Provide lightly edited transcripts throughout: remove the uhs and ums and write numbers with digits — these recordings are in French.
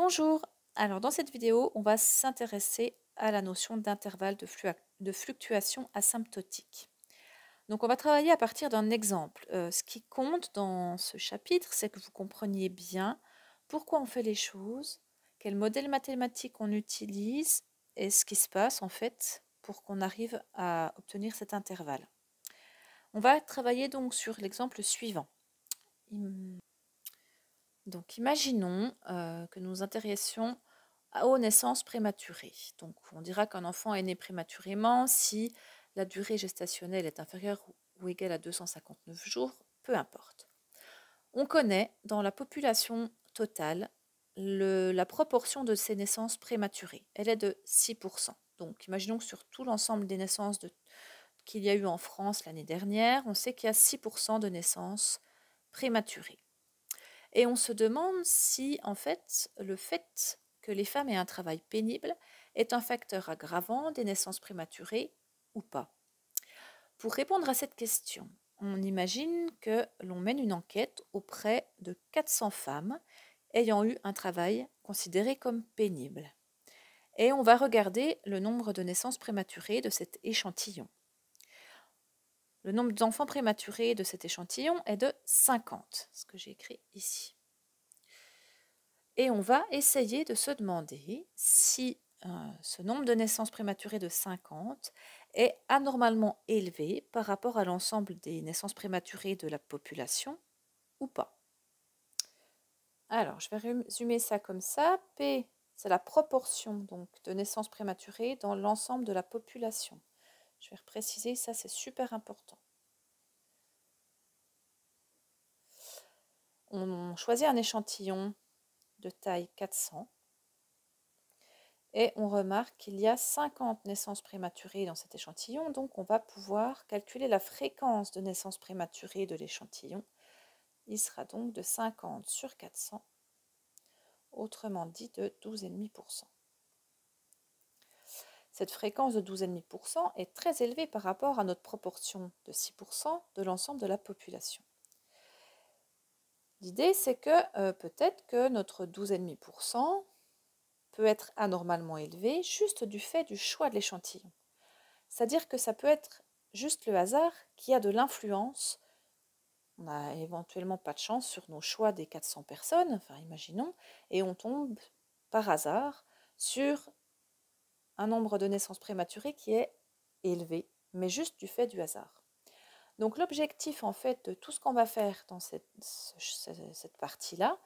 Bonjour, alors dans cette vidéo, on va s'intéresser à la notion d'intervalle de fluctuation asymptotique. Donc on va travailler à partir d'un exemple. Ce qui compte dans ce chapitre, c'est que vous compreniez bien pourquoi on fait les choses, quel modèle mathématique on utilise et ce qui se passe en fait pour qu'on arrive à obtenir cet intervalle. On va travailler donc sur l'exemple suivant. Donc imaginons que nous nous intéressions aux naissances prématurées. Donc on dira qu'un enfant est né prématurément si la durée gestationnelle est inférieure ou égale à 259 jours, peu importe. On connaît dans la population totale la proportion de ces naissances prématurées. Elle est de 6%. Donc imaginons que sur tout l'ensemble des naissances qu'il y a eu en France l'année dernière, on sait qu'il y a 6% de naissances prématurées. Et on se demande si, en fait, le fait que les femmes aient un travail pénible est un facteur aggravant des naissances prématurées ou pas. Pour répondre à cette question, on imagine que l'on mène une enquête auprès de 400 femmes ayant eu un travail considéré comme pénible. Et on va regarder le nombre de naissances prématurées de cet échantillon. Le nombre d'enfants prématurés de cet échantillon est de 50, ce que j'ai écrit ici. Et on va essayer de se demander si ce nombre de naissances prématurées de 50 est anormalement élevé par rapport à l'ensemble des naissances prématurées de la population ou pas. Alors, je vais résumer ça comme ça. P, c'est la proportion donc, de naissances prématurées dans l'ensemble de la population. Je vais repréciser, ça c'est super important. On choisit un échantillon de taille 400. Et on remarque qu'il y a 50 naissances prématurées dans cet échantillon, donc on va pouvoir calculer la fréquence de naissances prématurées de l'échantillon. Il sera donc de 50 sur 400, autrement dit de 12,5%. Cette fréquence de 12,5% est très élevée par rapport à notre proportion de 6% de l'ensemble de la population. L'idée, c'est que peut-être que notre 12,5% peut être anormalement élevé juste du fait du choix de l'échantillon. C'est-à-dire que ça peut être juste le hasard qui a de l'influence. On n'a éventuellement pas de chance sur nos choix des 400 personnes, enfin imaginons, et on tombe par hasard sur un nombre de naissances prématurées qui est élevé, mais juste du fait du hasard. Donc l'objectif en fait de tout ce qu'on va faire dans cette partie-là,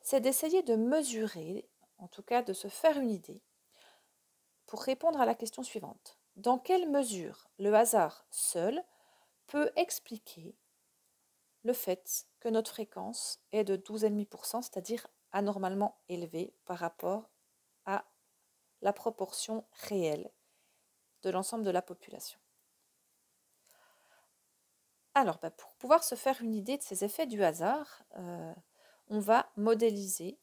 c'est d'essayer de mesurer, en tout cas de se faire une idée, pour répondre à la question suivante. Dans quelle mesure le hasard seul peut expliquer le fait que notre fréquence est de 12,5%, c'est-à-dire anormalement élevée par rapport à la proportion réelle de l'ensemble de la population. Alors, pour pouvoir se faire une idée de ces effets du hasard, on va modéliser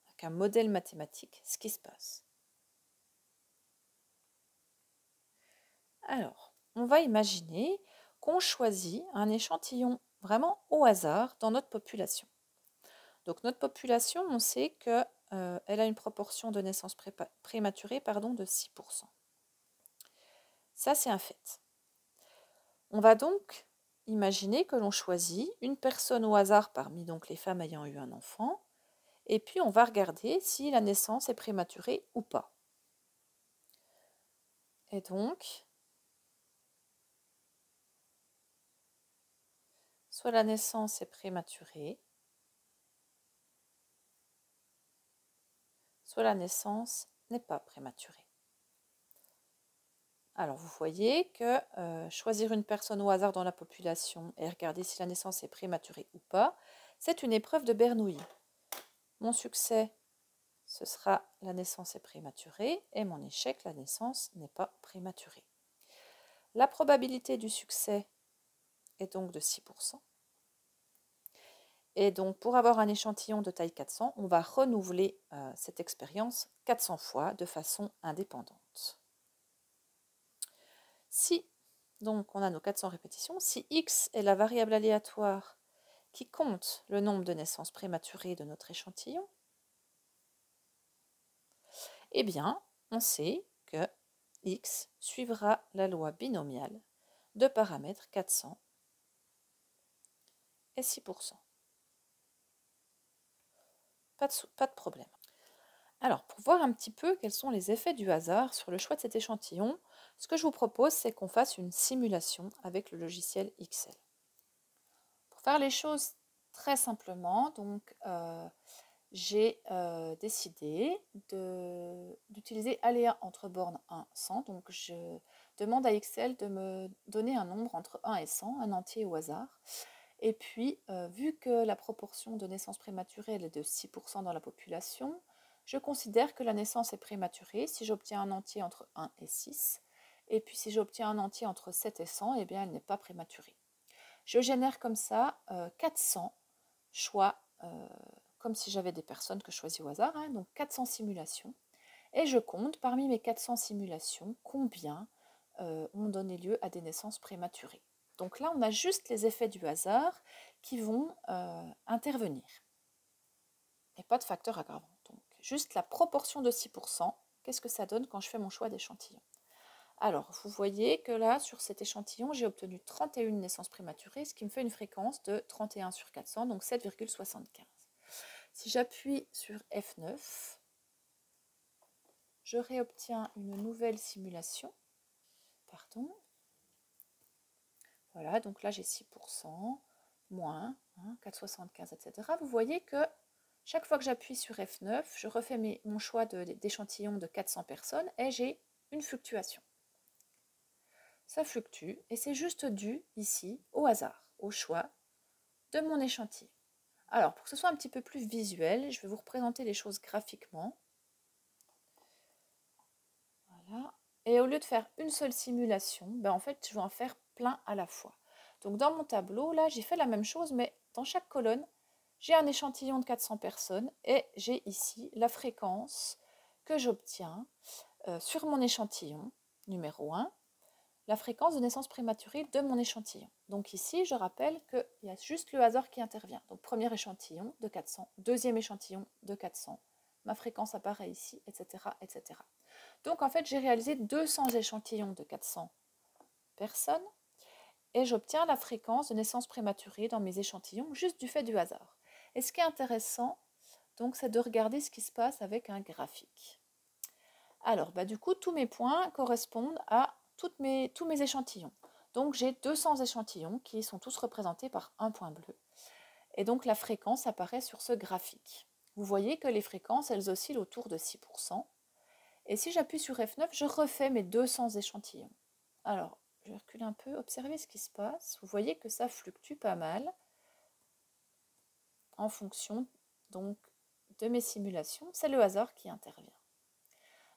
avec un modèle mathématique ce qui se passe. Alors, on va imaginer qu'on choisit un échantillon vraiment au hasard dans notre population. Donc notre population, on sait qu'elle a une proportion de naissances prématurées de 6%. Ça, c'est un fait. On va donc imaginer que l'on choisit une personne au hasard parmi donc, les femmes ayant eu un enfant, et puis on va regarder si la naissance est prématurée ou pas. Et donc, soit la naissance est prématurée, soit la naissance n'est pas prématurée. Alors vous voyez que choisir une personne au hasard dans la population et regarder si la naissance est prématurée ou pas, c'est une épreuve de Bernoulli. Mon succès, ce sera la naissance est prématurée et mon échec, la naissance n'est pas prématurée. La probabilité du succès est donc de 6%. Et donc pour avoir un échantillon de taille 400, on va renouveler cette expérience 400 fois de façon indépendante. Si, donc on a nos 400 répétitions, si x est la variable aléatoire qui compte le nombre de naissances prématurées de notre échantillon, Eh bien, on sait que x suivra la loi binomiale de paramètres 400 et 6%. Pas de problème. Alors, pour voir un petit peu quels sont les effets du hasard sur le choix de cet échantillon, ce que je vous propose, c'est qu'on fasse une simulation avec le logiciel Excel. Pour faire les choses très simplement, donc j'ai décidé d'utiliser aléa entre bornes 1 et 100. Donc je demande à Excel de me donner un nombre entre 1 et 100, un entier au hasard. Et puis, vu que la proportion de naissance prématurée elle est de 6% dans la population, je considère que la naissance est prématurée si j'obtiens un entier entre 1 et 6. Et puis si j'obtiens un entier entre 7 et 100, eh bien elle n'est pas prématurée. Je génère comme ça 400 choix, comme si j'avais des personnes que je choisis au hasard, hein, donc 400 simulations. Et je compte parmi mes 400 simulations combien ont donné lieu à des naissances prématurées. Donc là, on a juste les effets du hasard qui vont intervenir. Et pas de facteur aggravant. Donc juste la proportion de 6%, qu'est-ce que ça donne quand je fais mon choix d'échantillon? Alors, vous voyez que là, sur cet échantillon, j'ai obtenu 31 naissances prématurées, ce qui me fait une fréquence de 31 sur 400, donc 7,75. Si j'appuie sur F9, je réobtiens une nouvelle simulation. Pardon. Voilà, donc là j'ai 6%, moins, 4,75, etc. Vous voyez que chaque fois que j'appuie sur F9, je refais mon choix d'échantillon de 400 personnes et j'ai une fluctuation. Ça fluctue et c'est juste dû ici au hasard, au choix de mon échantillon. Alors, pour que ce soit un petit peu plus visuel, je vais vous représenter les choses graphiquement. Voilà. Et au lieu de faire une seule simulation, ben en fait, je vais en faire plein à la fois. Donc, dans mon tableau, là, j'ai fait la même chose, mais dans chaque colonne, j'ai un échantillon de 400 personnes et j'ai ici la fréquence que j'obtiens sur mon échantillon numéro 1, la fréquence de naissance prématurée de mon échantillon. Donc ici, je rappelle qu'il y a juste le hasard qui intervient. Donc premier échantillon de 400, deuxième échantillon de 400, ma fréquence apparaît ici, etc. etc. Donc en fait, j'ai réalisé 200 échantillons de 400 personnes et j'obtiens la fréquence de naissance prématurée dans mes échantillons juste du fait du hasard. Et ce qui est intéressant, donc, c'est de regarder ce qui se passe avec un graphique. Alors, du coup, tous mes points correspondent à tous mes échantillons. Donc, j'ai 200 échantillons qui sont tous représentés par un point bleu. Et donc, la fréquence apparaît sur ce graphique. Vous voyez que les fréquences, elles oscillent autour de 6%. Et si j'appuie sur F9, je refais mes 200 échantillons. Alors, je recule un peu, observez ce qui se passe. Vous voyez que ça fluctue pas mal en fonction donc, de mes simulations. C'est le hasard qui intervient.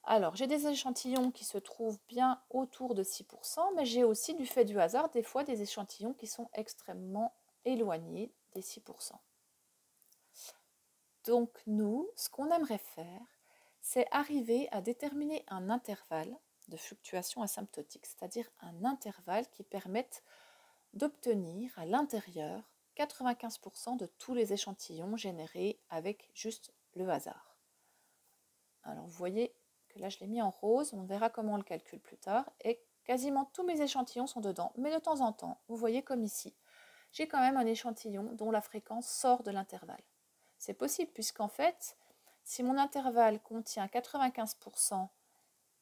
Alors, j'ai des échantillons qui se trouvent bien autour de 6%, mais j'ai aussi, du fait du hasard, des fois des échantillons qui sont extrêmement éloignés des 6%. Donc, nous, ce qu'on aimerait faire, c'est arriver à déterminer un intervalle de fluctuation asymptotique, c'est-à-dire un intervalle qui permette d'obtenir à l'intérieur 95% de tous les échantillons générés avec juste le hasard. Alors, vous voyez que là je l'ai mis en rose, on verra comment on le calcule plus tard, et quasiment tous mes échantillons sont dedans, mais de temps en temps, vous voyez comme ici, j'ai quand même un échantillon dont la fréquence sort de l'intervalle. C'est possible puisqu'en fait, si mon intervalle contient 95%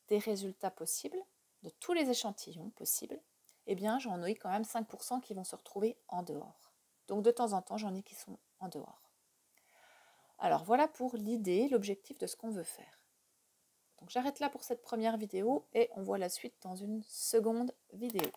des résultats possibles, de tous les échantillons possibles, eh bien j'en ai quand même 5% qui vont se retrouver en dehors. Donc de temps en temps, j'en ai qui sont en dehors. Alors voilà pour l'idée, l'objectif de ce qu'on veut faire. Donc j'arrête là pour cette première vidéo et on voit la suite dans une seconde vidéo.